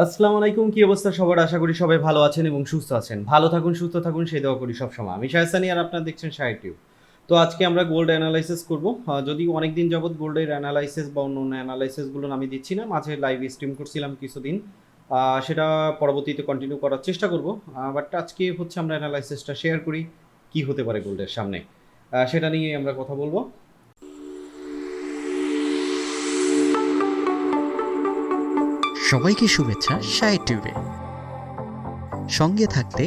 আসসালামু আলাইকুম, কি অবস্থা সবার? আশা করি সবাই ভালো আছেন এবং সুস্থ আছেন। ভালো থাকুন, সুস্থ থাকুন, সেই দোয়া করি সবসময়। আমি শায়স্তানি আর আপনারা দেখছেন শাহের টিউব। তো আজকে আমরা গোল্ড অ্যানালাইসিস করব। যদিও অনেকদিন যাবৎ গোল্ডের অ্যানালাইসিস বা অন্য অ্যানালাইসিসগুলো আমি দিচ্ছি না, মাঝে লাইভ স্ট্রিম করছিলাম কিছুদিন। সেটা পরবর্তীতে কন্টিনিউ করার চেষ্টা করব। বাট আজকে হচ্ছে আমরা অ্যানালাইসিসটা শেয়ার করি কি হতে পারে গোল্ডের সামনে, সেটা নিয়ে আমরা কথা বলবো। সবাইকে শুভেচ্ছা শাহের টিউবে। সঙ্গে থাকতে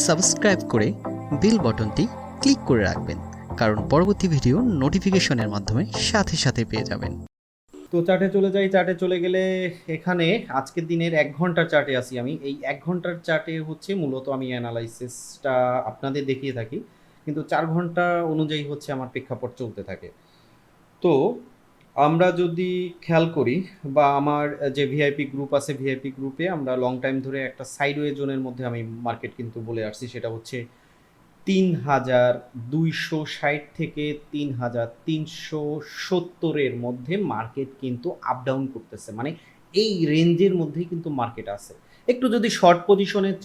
সাবস্ক্রাইব করে বেল বটনটি ক্লিক করে রাখবেন, কারণ পরবর্তী ভিডিও নোটিফিকেশনের মাধ্যমে সাথে সাথে পেয়ে যাবেন। তো চার্টে চলে যাই। চার্টে চলে গেলে এখানে আজকের দিনের 1 ঘন্টার চার্টে আসি আমি। এই 1 ঘন্টার চার্টে হচ্ছে মূলত আমি অ্যানালাইসিসটা আপনাদের দেখিয়ে থাকি, কিন্তু 4 ঘন্টা অনুযায়ী হচ্ছে আমার প্রেক্ষাপট চলতে থাকে। তো আমরা যদি খেয়াল করি বা আমার যে ভিআইপি গ্রুপ আছে, ভিআইপি গ্রুপে আমরা লং টাইম ধরে একটা সাইডওয়ে জোনের মধ্যে আমি মার্কেট কিন্তু বলে আসছি, সেটা হচ্ছে ৩,২৬০ থেকে ৩,৩৭০-এর মধ্যে মার্কেট কিন্তু আপ ডাউন করতেছে। মানে এই রেঞ্জের মধ্যেই কিন্তু মার্কেট আছে। একটু যদি শর্ট পজিশনের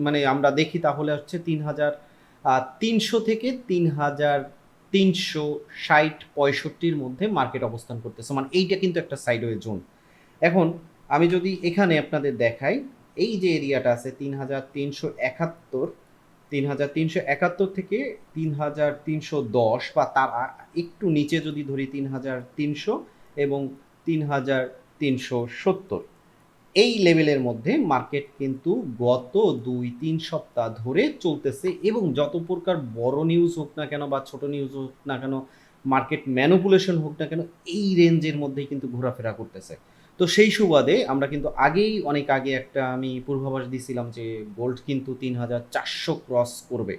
মানে আমরা দেখি তাহলে হচ্ছে ৩,৩০০ থেকে ৩,৩৬০-৬৫-র মধ্যে মার্কেট অবস্থান করতেছে। মানে এইটা কিন্তু একটা সাইডওয়ে জোন। এখন আমি যদি এখানে আপনাদের দেখাই, এই যে এরিয়াটা আছে ৩,৩৭১, ৩,৩৭১ থেকে ৩,৩১০ বা তার একটু নিচে যদি ধরি ৩,৩০০ এবং ৩,৩৭০, এই লেভেলের মধ্যে মার্কেট কিন্তু গত ২-৩ সপ্তাহ ধরে চলতেছে। এবং যত প্রকার বড় নিউজ হোক না কেন বা ছোট নিউজ হোক না কেন, মার্কেট ম্যানুপুলেশন হোক না কেন, এই রেঞ্জের মধ্যেই কিন্তু ঘোরাফেরা করতেছে। তো সেই সুবাদে আমরা কিন্তু অনেক আগে একটা আমি পূর্বাভাস দিছিলাম যে গোল্ড কিন্তু ৩,৪০০ ক্রস করবে।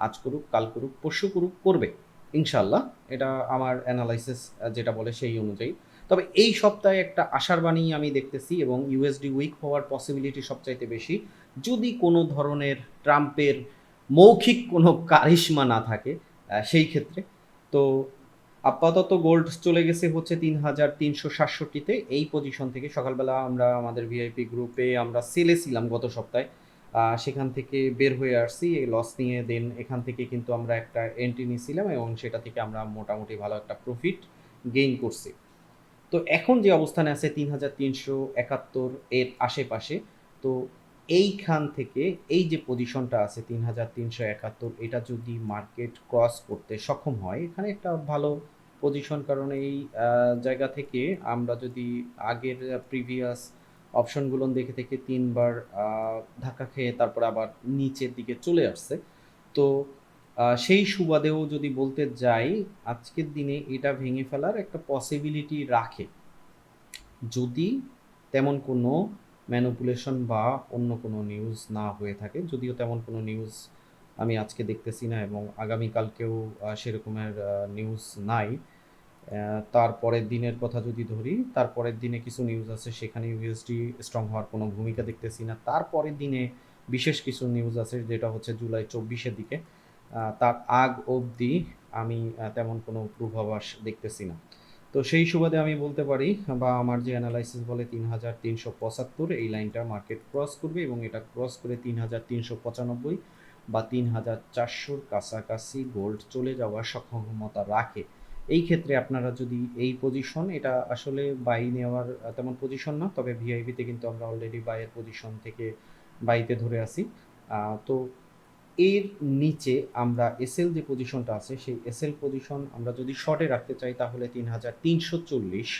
আজ করুক, কাল করুক, পরশু করুক, করবে ইনশাল্লাহ। এটা আমার অ্যানালাইসিস যেটা বলে সেই অনুযায়ী। তবে এই সপ্তাহে একটা আশার বাণী আমি দেখতেছি এবং ইউএসডি উইক হওয়ার পসিবিলিটি সবচাইতে বেশি, যদি কোনো ধরনের ট্রাম্পের মৌখিক কোনো কারিশমা না থাকে সেই ক্ষেত্রে। তো আপাতত গোল্ড চলে গেছে হচ্ছে ৩,৩৬৭-তে। এই পজিশন থেকে সকালবেলা আমরা আমাদের ভিআইপি গ্রুপে আমরা সেলে ছিলাম গত সপ্তাহে, সেখান থেকে বের হয়ে আসছি এই লস নিয়ে। দেন এখান থেকে কিন্তু আমরা একটা এন্ট্রি নিয়েছিলাম এবং সেটা থেকে আমরা মোটামুটি ভালো একটা প্রফিট গেইন করছি। তো এখন যে অবস্থানে আছে ৩,৩৭১ এর আশেপাশে। তো এইখান থেকে এই যে পজিশনটা আছে ৩,৩৭১, এটা যদি মার্কেট ক্রস করতে সক্ষম হয়, এখানে একটা ভালো পজিশন। কারণ এই জায়গা থেকে আমরা যদি আগের প্রিভিয়াস অপশনগুলো দেখে থেকে ৩ বার ধাক্কা খেয়ে তারপর আবার নিচের দিকে চলে আসছে। তো সেই সুবাদেও যদি বলতে যাই, আজকের দিনে এটা ভেঙে ফেলার একটা পসিবিলিটি রাখে, যদি তেমন কোনো ম্যানিপুলেশন বা অন্য কোনো নিউজ না হয়ে থাকে। যদিও তেমন কোনো নিউজ আমি আজকে দেখতেছি না এবং আগামীকালকেও সেরকমের নিউজ নাই। তারপরের দিনের কথা যদি ধরি, তারপরের দিনে কিছু নিউজ আছে, সেখানে ইউএসডি স্ট্রং হওয়ার কোনো ভূমিকা দেখতেছি না। তারপরের দিনে বিশেষ কিছু নিউজ আছে যেটা হচ্ছে জুলাই ২৪-এর দিকে। তার আগ অবধি আমি তেমন কোনো পূর্বাভাস দেখতেছি না। তো সেই সুবাদে আমি বলতে পারি বা আমার যে অ্যানালাইসিস বলে ৩,৩৭৫ এই লাইনটা মার্কেট ক্রস করবে এবং এটা ক্রস করে ৩,৩৯৫ বা ৩,৪০০-র কাছাকাছি গোল্ড চলে যাওয়ার সক্ষমতা রাখে। এই ক্ষেত্রে আপনারা যদি এই পজিশন, এটা আসলে বাই নেওয়ার তেমন পজিশন না, তবে ভিআইপিতে কিন্তু আমরা অলরেডি বাইয়ের পজিশন থেকে বাইতে ধরে আছি। তো এর নিচে আমরা এসএল যে পজিশনটা আছে, সেই এসএল পজিশন আমরা যদি শর্টে রাখতে চাই তাহলে ৩,৩৪০,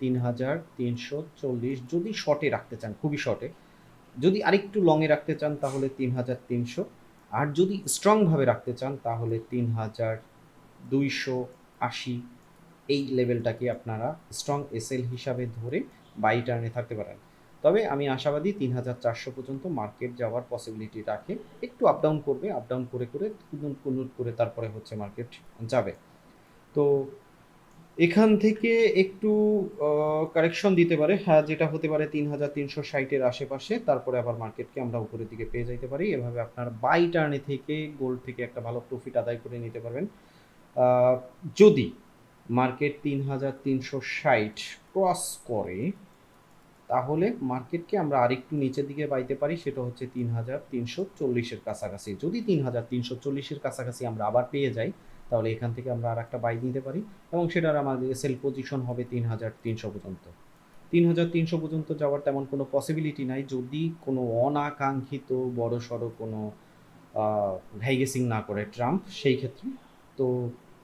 ৩,৩৪০ যদি শর্টে রাখতে চান, খুবই শর্টে। যদি আরেকটু লংয়ে রাখতে চান তাহলে ৩,৩০০, আর যদি স্ট্রংভাবে রাখতে চান তাহলে ৩,২৮০, এই লেভেলটাকে আপনারা স্ট্রং এসএল হিসাবে ধরে বাই টার্নে থাকতে পারেন। তবে আমি আশাবাদী ৩,৪০০ পর্যন্ত মার্কেট যাওয়ার পসিবিলিটি রাখে। একটু আপ ডাউন করবে, আপ ডাউন করে করে কুনুন কুনুন করে তারপরে হচ্ছে মার্কেট যাবে। তো এখান থেকে একটু কারেকশন দিতে পারে, হ্যাঁ, যেটা হতে পারে ৩,৩৬০-এর আশেপাশে। তারপরে আবার মার্কেটকে আমরা উপরের দিকে পেয়ে যাইতে পারি। এভাবে আপনার বাই টার্নে থেকে গোল্ড থেকে একটা ভালো প্রফিট আদায় করে নিতে পারবেন। আহ, যদি মার্কেট ৩,৩৬০ ক্রস করে, তাহলে মার্কেটকে আমরা আরেকটু নিচের দিকে পাইতে পারি, সেটা হচ্ছে 3340-এর কাছাকাছি। যদি 3340-এর কাছাকাছি আমরা আবার পেয়ে যাই, তাহলে এখান থেকে আমরা আর একটা বাই নিতে পারি এবং সেটার আমাদের সেল পজিশন হবে 3300 পর্যন্ত। 3300 পর্যন্ত যাওয়ার তেমন কোনো পসিবিলিটি নাই, যদি কোনো অনাকাঙ্ক্ষিত বড়সড় কোনো ভ্যাইগেসিং না করে ট্রাম্প সেই ক্ষেত্রে। তো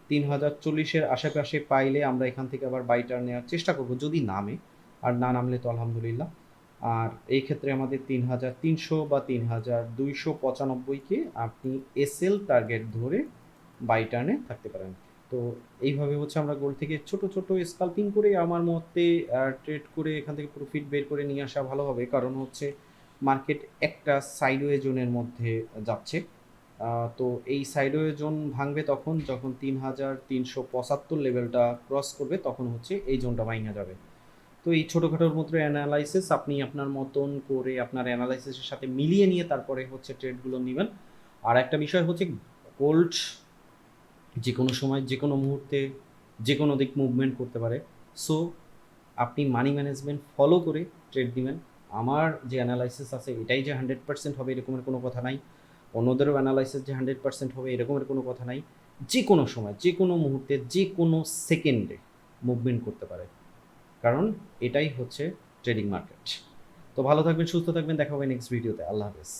3040-এর আশেপাশে পাইলে আমরা এখান থেকে আবার বাইটার নেওয়ার চেষ্টা করব যদি নামে, আর না নামলে তো আলহামদুলিল্লাহ। আর এই ক্ষেত্রে আমাদের 3300 বা 3295-কে আপনি এসএল টার্গেট ধরে বাইটার্নে থাকতে পারেন। তো এইভাবে হচ্ছে আমরা গোল থেকে ছোট ছোট স্কাল্পিং করে আমার মতে ট্রেড করে এখান থেকে প্রফিট বের করে নিয়ে আসা ভালো হবে, কারণ হচ্ছে মার্কেট একটা সাইডওয়ে জোনের মধ্যে যাচ্ছে। তো এই সাইডওয়ে জোন ভাঙবে তখন যখন 3375 লেভেলটা ক্রস করবে, তখন হচ্ছে এই জোনটা ভাঙা যাবে। তো এই ছোটোখাটোর মতো অ্যানালাইসিস আপনি আপনার মতন করে আপনার অ্যানালাইসিসের সাথে মিলিয়ে নিয়ে তারপরে হচ্ছে ট্রেডগুলো নেবেন। আর একটা বিষয় হচ্ছে গোল্ড যে কোনো সময় যে কোনো মুহূর্তে যে কোনো দিক মুভমেন্ট করতে পারে। সো আপনি মানি ম্যানেজমেন্ট ফলো করে ট্রেড দিবেন। আমার যে অ্যানালাইসিস আছে এটাই যে 100% হবে এরকমের কোনো কথা নাই, অন্যদেরও অ্যানালাইসিস যে 100% হবে এরকমের কোনো কথা নাই। যে কোনো সময় যে কোনো মুহূর্তে যে কোনো সেকেন্ডে মুভমেন্ট করতে পারে, কারণ এটাই হচ্ছে ট্রেডিং মার্কেট। তো ভালো থাকবেন, সুস্থ থাকবেন, দেখা হবে নেক্সট ভিডিওতে। আল্লাহ হাফেজ।